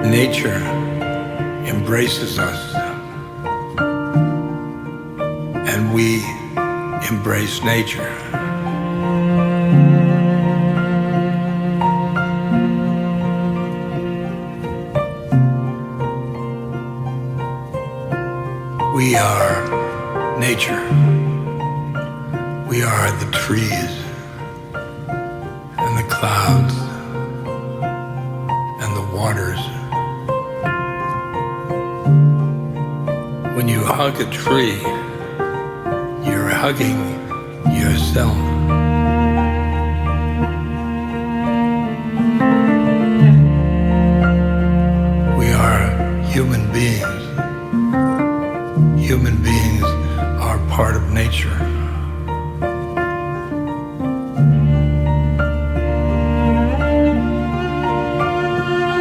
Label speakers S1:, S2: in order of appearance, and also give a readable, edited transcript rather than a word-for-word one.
S1: Nature embraces us, and we embrace nature. We are nature. We are the trees and the clouds and the waters. When you hug a tree, you're hugging yourself.